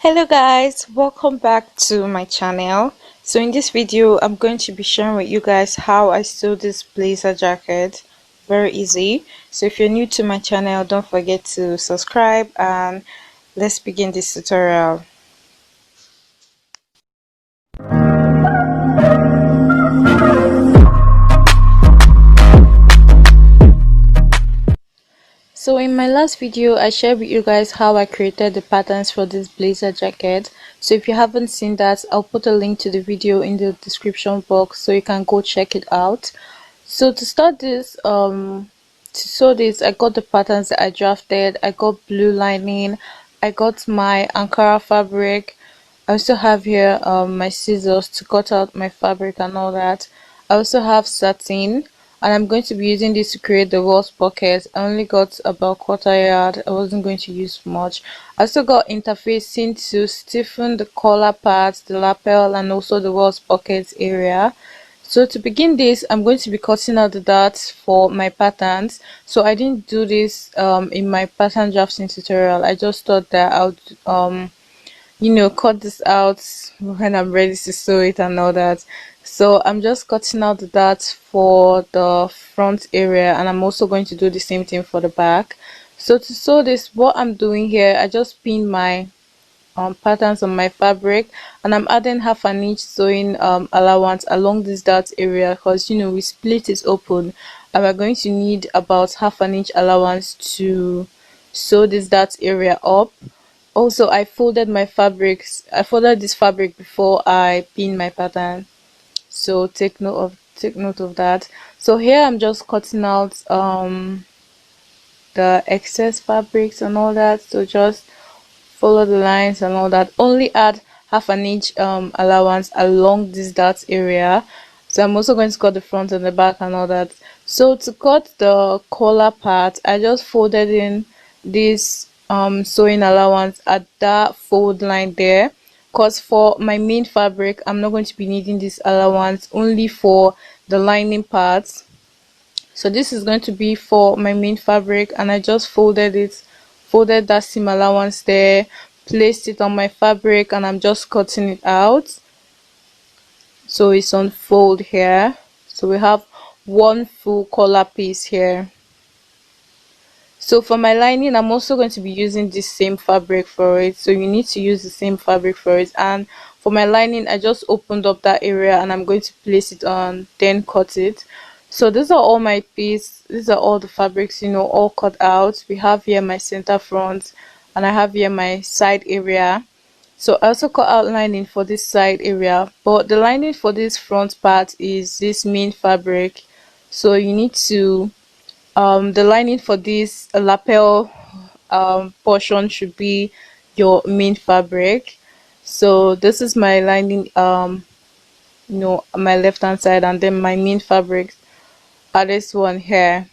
Hello guys, welcome back to my channel. So in this video I'm going to be sharing with you guys how I sew this blazer jacket. Very easy. So if you're new to my channel, don't forget to subscribe and let's begin this tutorial. So in my last video I shared with you guys how I created the patterns for this blazer jacket. So if you haven't seen that, I'll put a link to the video in the description box so you can go check it out. So to start this, to sew this, I got the patterns that I drafted. I got blue lining, I got my Ankara fabric. I also have here my scissors to cut out my fabric and all that. I also have satin, and I'm going to be using this to create the waist pocket. I only got about quarter yard. I wasn't going to use much. I also got interfacing to stiffen the collar part, the lapel, and also the waist pocket area. So to begin this, I'm going to be cutting out the dots for my patterns. So I didn't do this in my pattern drafting tutorial. I just thought that I would cut this out when I'm ready to sew it and all that. So I'm just cutting out the dots for the front area, and I'm also going to do the same thing for the back. So to sew this, what I'm doing here, I just pin my patterns on my fabric, and I'm adding half an inch sewing allowance along this dot area, because we split it open and we're going to need about half an inch allowance to sew this dot area up. Also, I folded this fabric before I pin my pattern, so take note of that. So here I'm just cutting out the excess fabrics and all that. So just follow the lines and all that. Only add half an inch allowance along this dot area. So I'm also going to cut the front and the back and all that. So to cut the collar part, I just folded in this sewing allowance at that fold line there, because for my main fabric I'm not going to be needing this allowance, only for the lining parts. So this is going to be for my main fabric, and I just folded that seam allowance there, placed it on my fabric, and I'm just cutting it out so it's on fold here. So we have one full collar piece here. So for my lining, I'm also going to be using this same fabric for it, so you need to use the same fabric for it. And for my lining, I just opened up that area and I'm going to place it on, then cut it. So these are all my pieces, these are all the fabrics, all cut out. We have here my center front, and I have here my side area. So I also cut out lining for this side area, but the lining for this front part is this main fabric. So you need to the lining for this lapel portion should be your main fabric. So this is my lining, my left hand side, and then my main fabric are this one here.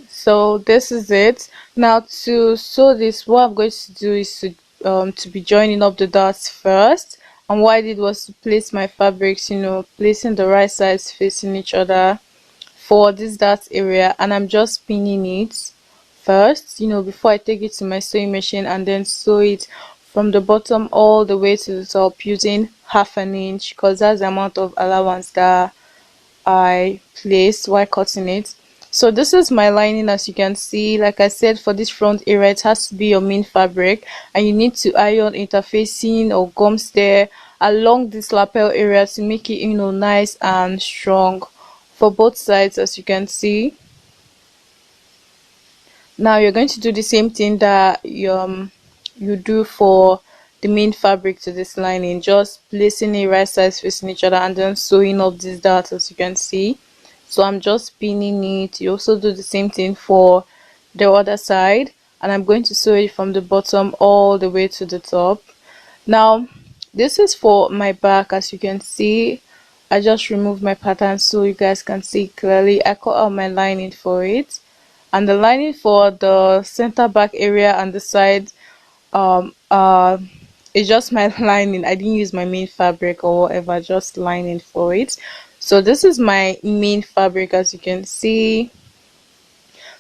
So this is it. Now to sew this, what I'm going to do is to be joining up the dots first. And what I did was to place my fabrics, placing the right sides facing each other for this dot area, and I'm just pinning it first, before I take it to my sewing machine, and then sew it from the bottom all the way to the top using half an inch, because that's the amount of allowance that I placed while cutting it. So this is my lining. As you can see, like I said, for this front area it has to be your main fabric, and you need to iron interfacing or gums there along this lapel area to make it nice and strong for both sides, as you can see. Now you're going to do the same thing that you do for the main fabric to this lining, just placing it right sides facing each other and then sewing up these dots, as you can see. So I'm just pinning it. You also do the same thing for the other side, and I'm going to sew it from the bottom all the way to the top. Now this is for my back. As you can see, I just removed my pattern so you guys can see clearly. I cut out my lining for it, and the lining for the center back area and the side it's just my lining. I didn't use my main fabric or whatever, just lining for it. So this is my main fabric, as you can see.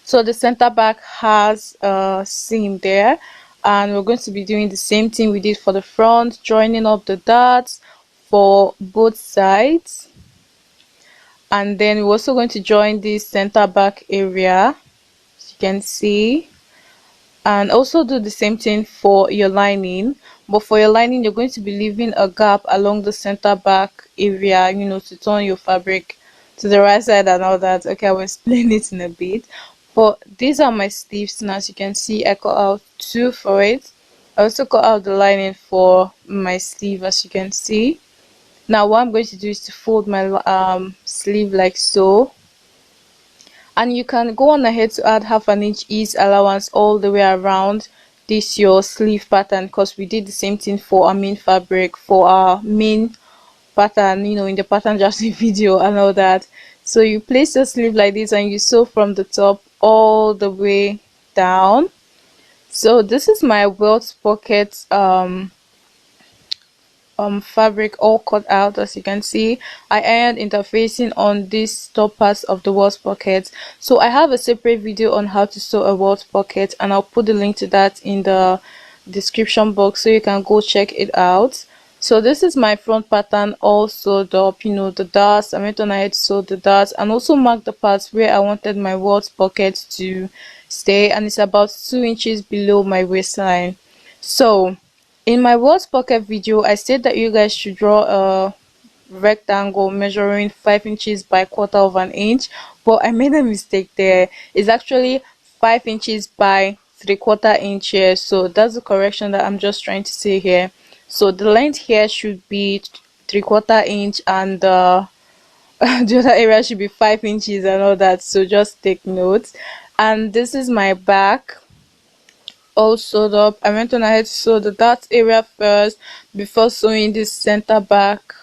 So the center back has a seam there, and we're going to be doing the same thing we did for the front, joining up the dots for both sides. And then we're also going to join this center back area, as you can see, and also do the same thing for your lining. But for your lining, you're going to be leaving a gap along the center back area, to turn your fabric to the right side and all that. Okay, I will explain it in a bit. But these are my sleeves, and as you can see, I cut out two for it. I also cut out the lining for my sleeve, as you can see. Now what I'm going to do is to fold my sleeve like so, and you can go on ahead to add half an inch ease allowance all the way around this your sleeve pattern, because we did the same thing for our main fabric, for our main pattern, in the pattern drafting video and all that. So you place your sleeve like this and you sew from the top all the way down. So this is my welt pocket fabric all cut out. As you can see, I ironed interfacing on this top part of the welt pocket. So I have a separate video on how to sew a welt pocket, and I'll put the link to that in the description box so you can go check it out. So this is my front pattern all sewed up, the dots. I went on ahead to sew the dots and also mark the parts where I wanted my welt pocket to stay, and it's about 2 inches below my waistline. So in my welt pocket video, I said that you guys should draw a rectangle measuring 5 inches by 1/4 inch, but I made a mistake there. It's actually 5 inches by 3/4 inch here, so that's the correction that I'm just trying to say here. So the length here should be 3/4 inch, and the other area should be 5 inches and all that, so just take note. And this is my back all sewed up. I went on ahead to sew the dart area first before sewing this center back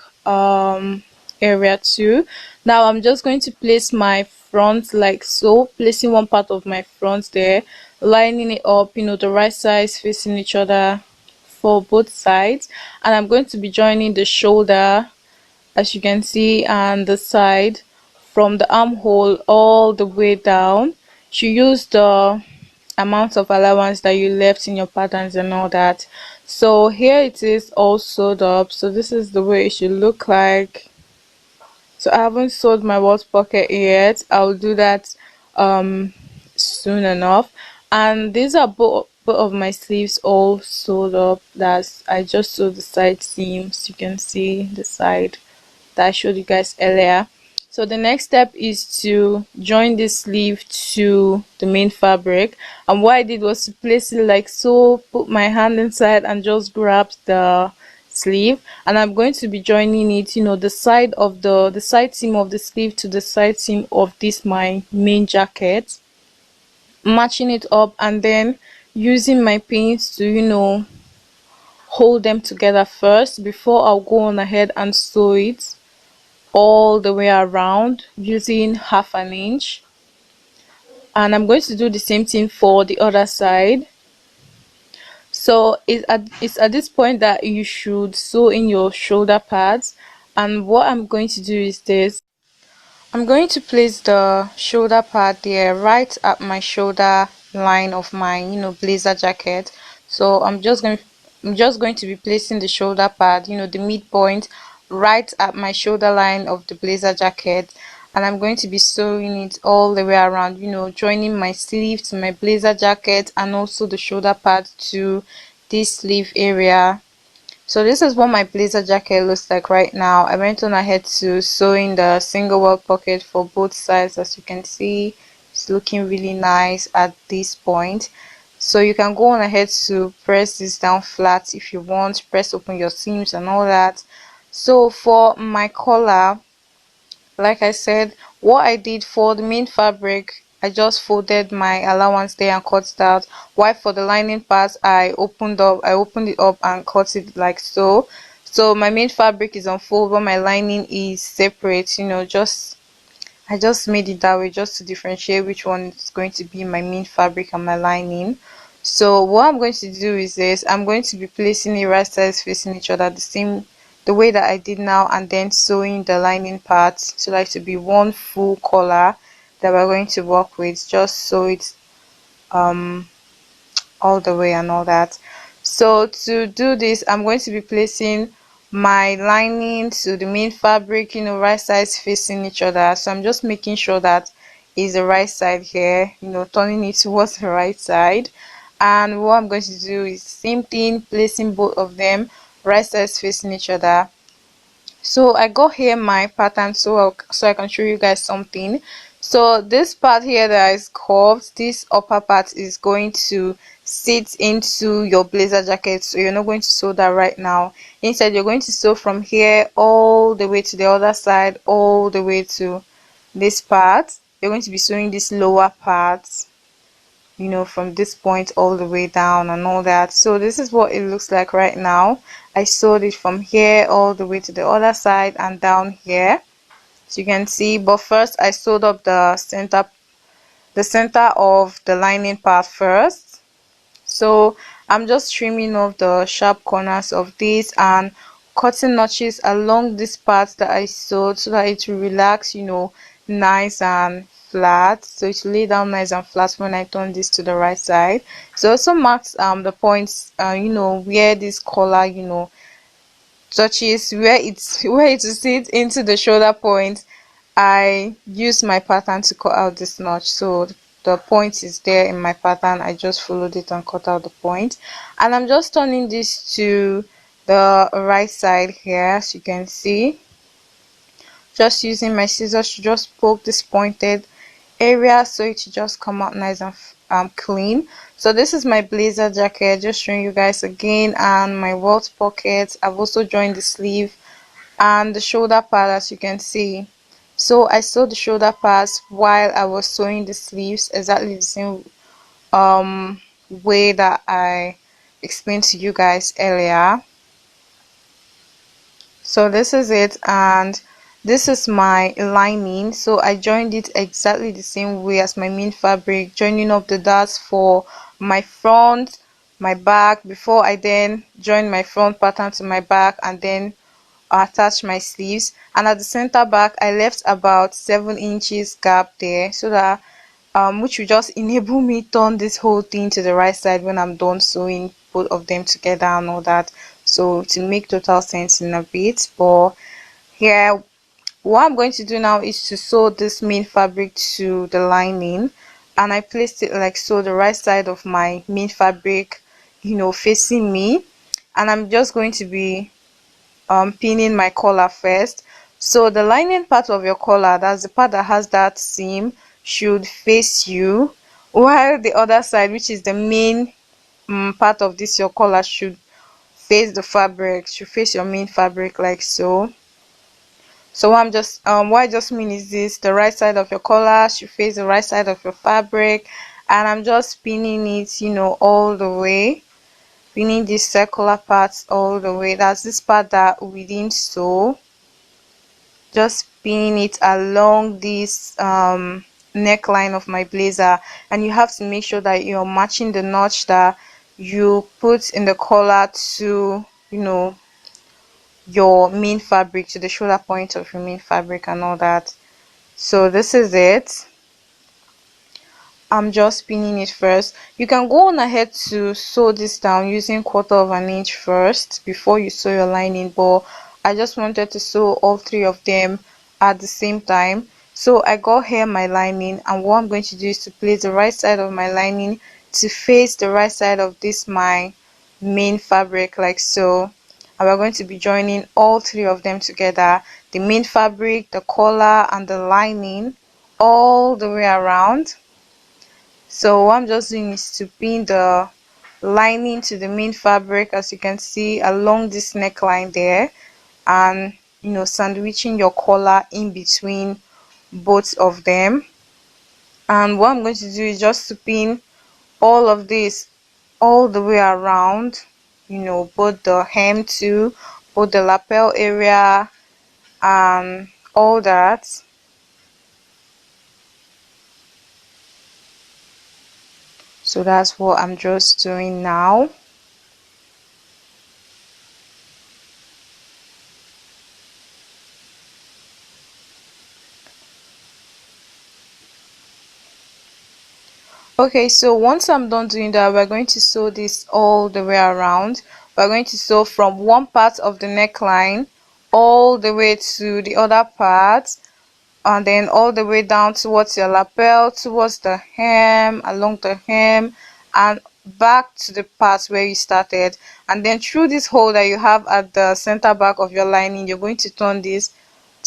area too. Now I'm just going to place my front like so, placing one part of my front there, lining it up, the right sides facing each other for both sides, and I'm going to be joining the shoulder, as you can see, and the side from the armhole all the way down. You use the amount of allowance that you left in your patterns and all that. So here it is all sewed up. So this is the way it should look like. So I haven't sewed my welt pocket yet. I'll do that soon enough. And these are both of my sleeves all sewed up. That's I just sewed the side seams. You can see the side that I showed you guys earlier. So the next step is to join this sleeve to the main fabric, and what I did was to place it like so, put my hand inside and just grab the sleeve, and I'm going to be joining it, the side of the side seam of the sleeve to the side seam of this my main jacket, matching it up, and then using my pins to hold them together first before I'll go on ahead and sew it all the way around using half an inch. And I'm going to do the same thing for the other side. So it's at this point that you should sew in your shoulder pads, and what I'm going to do is this. I'm going to place the shoulder pad there right at my shoulder line of my blazer jacket. So I'm just going to be placing the shoulder pad, the midpoint, right at my shoulder line of the blazer jacket, and I'm going to be sewing it all the way around, joining my sleeve to my blazer jacket and also the shoulder pad to this sleeve area. So this is what my blazer jacket looks like right now. I went on ahead to sew in the single welt pocket for both sides. As you can see, it's looking really nice at this point. So you can go on ahead to press this down flat if you want, press open your seams and all that. So for my collar, like I said, what I did for the main fabric, I just folded my allowance there and cut it out, while for the lining part I opened it up and cut it like so. So my main fabric is unfolded but my lining is separate, I just made it that way just to differentiate which one is going to be my main fabric and my lining. So what I'm going to do is this. I'm going to be placing it right sides facing each other the way that I did now, and then sewing the lining part to like to be one full collar that we're going to work with. Just sew it all the way and all that. So to do this, I'm going to be placing my lining to the main fabric, right sides facing each other. So I'm just making sure that is the right side here, turning it towards the right side. And what I'm going to do is same thing, placing both of them right sides facing each other. So I got here my pattern so I can show you guys something. So this part here that is curved, this upper part is going to sit into your blazer jacket, so you're not going to sew that right now. Instead, you're going to sew from here all the way to the other side, all the way to this part. You're going to be sewing this lower part, from this point all the way down and all that. So this is what it looks like right now. I sewed it from here all the way to the other side and down here, so you can see. But first I sewed up the center of the lining part first. So I'm just trimming off the sharp corners of this and cutting notches along this part that I sewed, so that it will relax, nice and flat. So it will lay down nice and flat when I turn this to the right side. So also marks the points, where this collar, touches, where it will sit into the shoulder point. I use my pattern to cut out this notch, so the point is there in my pattern. I just followed it and cut out the point, and I'm just turning this to the right side here, as you can see, just using my scissors to just poke this pointed area so it should just come out nice and clean. So this is my blazer jacket, just showing you guys again, and my waist pocket. I've also joined the sleeve and the shoulder part, as you can see. So I sewed the shoulder parts while I was sewing the sleeves, exactly the same way that I explained to you guys earlier. So this is it, and this is my lining. So I joined it exactly the same way as my main fabric, joining up the dots for my front, my back, before I then join my front pattern to my back and then attach my sleeves. And at the center back I left about 7 inches gap there, so that which will just enable me turn this whole thing to the right side when I'm done sewing both of them together and all that. So to make total sense in a bit. But here, what I'm going to do now is to sew this main fabric to the lining, and I placed it like so, the right side of my main fabric, facing me. And I'm just going to be pinning my collar first. So the lining part of your collar, that's the part that has that seam, should face you, while the other side, which is the main part of this your collar, should face the fabric, should face your main fabric, like so. So what I just mean is this: the right side of your collar should face the right side of your fabric, and I'm just pinning it, all the way, pinning these circular parts all the way. That's this part that we didn't sew, just pinning it along this neckline of my blazer. And you have to make sure that you're matching the notch that you put in the collar to, your main fabric, to the shoulder point of your main fabric and all that. So this is it. I'm just pinning it first. You can go on ahead to sew this down using 1/4 inch first before you sew your lining, but I just wanted to sew all three of them at the same time. So I got here my lining, and what I'm going to do is to place the right side of my lining to face the right side of this my main fabric, like so. And we're going to be joining all three of them together, the main fabric, the collar, and the lining, all the way around. So what I'm just doing is to pin the lining to the main fabric, as you can see, along this neckline there, and sandwiching your collar in between both of them. And what I'm going to do is just to pin all of this all the way around, both the hem too, both the lapel area and all that. So that's what I'm just doing now. Okay, so once I'm done doing that, we're going to sew this all the way around. We're going to sew from one part of the neckline all the way to the other part, and then all the way down towards your lapel, towards the hem, along the hem, and back to the part where you started. And then through this hole that you have at the center back of your lining, you're going to turn this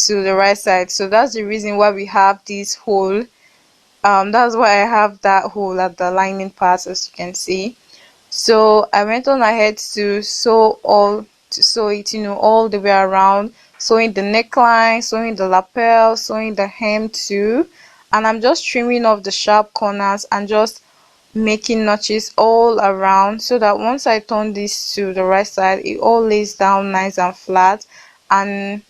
to the right side. So that's the reason why we have this hole. That's why I have that hole at the lining part, as you can see. So I went on ahead to sew it, all the way around, sewing the neckline, sewing the lapel, sewing the hem too. And I'm just trimming off the sharp corners and just making notches all around, so that once I turn this to the right side, it all lays down nice and flat, and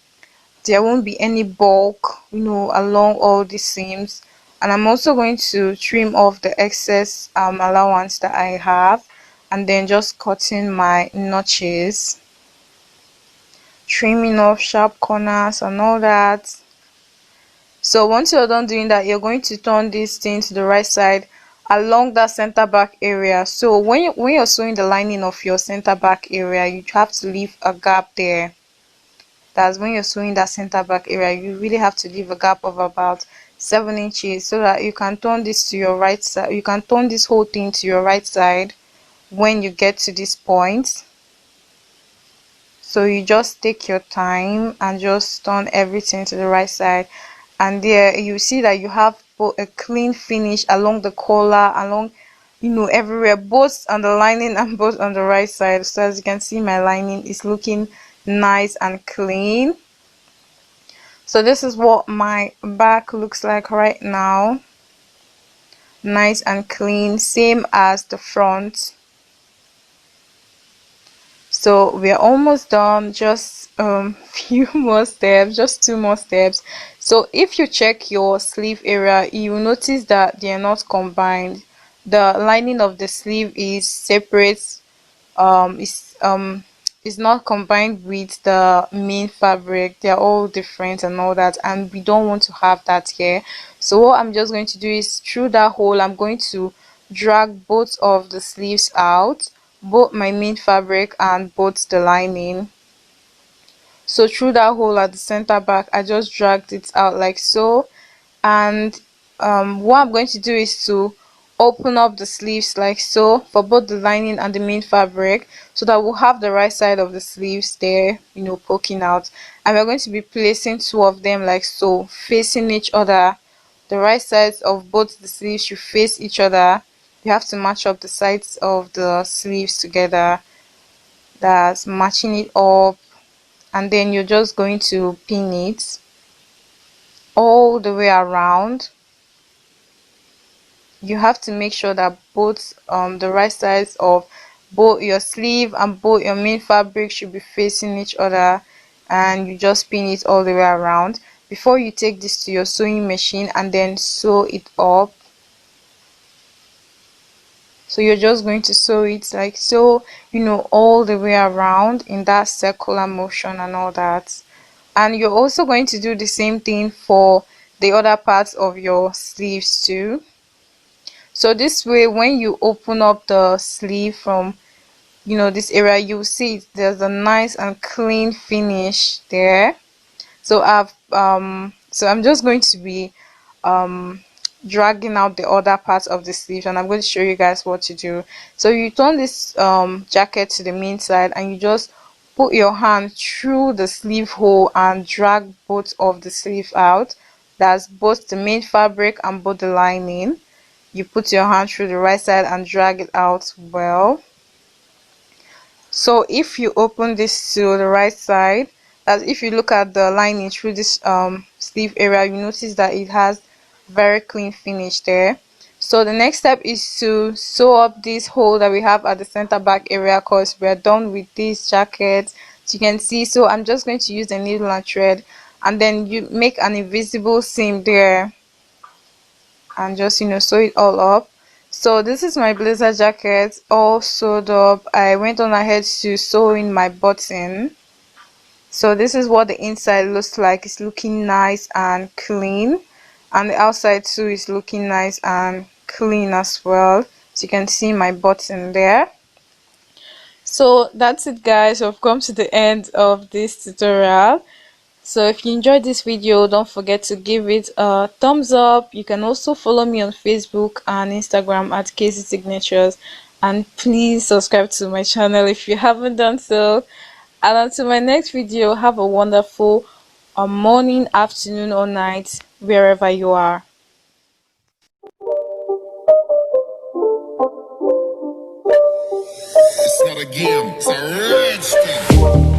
there won't be any bulk, along all the seams. And I'm also going to trim off the excess allowance that I have, and then just cutting my notches, trimming off sharp corners and all that. So once you're done doing that, you're going to turn this thing to the right side along that center back area. So when you're sewing the lining of your center back area, you have to leave a gap there. That's when you're sewing that center back area, you really have to leave a gap of about 7 inches, so that you can turn this to your right side. You can turn this whole thing to your right side when you get to this point. So you just take your time and just turn everything to the right side, and there you see that you have a clean finish along the collar, along everywhere, both on the lining and both on the right side. So as you can see, my lining is looking nice and clean. So this is what my back looks like right now, nice and clean, same as the front. So we're almost done, just few more steps, just 2 more steps. So if you check your sleeve area, you will notice that they are not combined. The lining of the sleeve is separate, is not combined with the main fabric. They are all different and all that, and we don't want to have that here. So what I'm just going to do is, through that hole, I'm going to drag both of the sleeves out, both my main fabric and both the lining. So through that hole at the center back, I just dragged it out like so. And what I'm going to do is to open up the sleeves like so for both the lining and the main fabric, so that we'll have the right side of the sleeves there, poking out. And we're going to be placing 2 of them like so, facing each other. The right sides of both the sleeves should face each other. You have to match up the sides of the sleeves together. That's matching it up, and then you're just going to pin it all the way around. You have to make sure that both the right sides of both your sleeve and both your main fabric should be facing each other, and you just pin it all the way around before you take this to your sewing machine and then sew it up. So you're just going to sew it like so, all the way around in that circular motion and all that. And you're also going to do the same thing for the other parts of your sleeves too. So this way, when you open up the sleeve from this area, you see there's a nice and clean finish there. So I'm just going to be dragging out the other parts of the sleeve, and I'm going to show you guys what to do. So you turn this jacket to the main side, and you just put your hand through the sleeve hole and drag both of the sleeve out. That's both the main fabric and both the lining. You put your hand through the right side and drag it out well. So if you open this to the right side, that if you look at the lining through this sleeve area, you notice that it has very clean finish there. So the next step is to sew up this hole that we have at the center back area, because we're done with this jacket, as you can see. So I'm just going to use the needle and thread, and then you make an invisible seam there and just sew it all up. So this is my blazer jacket all sewed up. I went on ahead to sew in my button. So this is what the inside looks like. It's looking nice and clean, and the outside too is looking nice and clean as well. So you can see my button there. So that's it, guys. We've come to the end of this tutorial. So if you enjoyed this video, don't forget to give it a thumbs up. You can also follow me on Facebook and Instagram at Casey Signatures, and please subscribe to my channel if you haven't done so. And until my next video, have a wonderful morning, afternoon, or night wherever you are. It's not a game, it's a rich thing.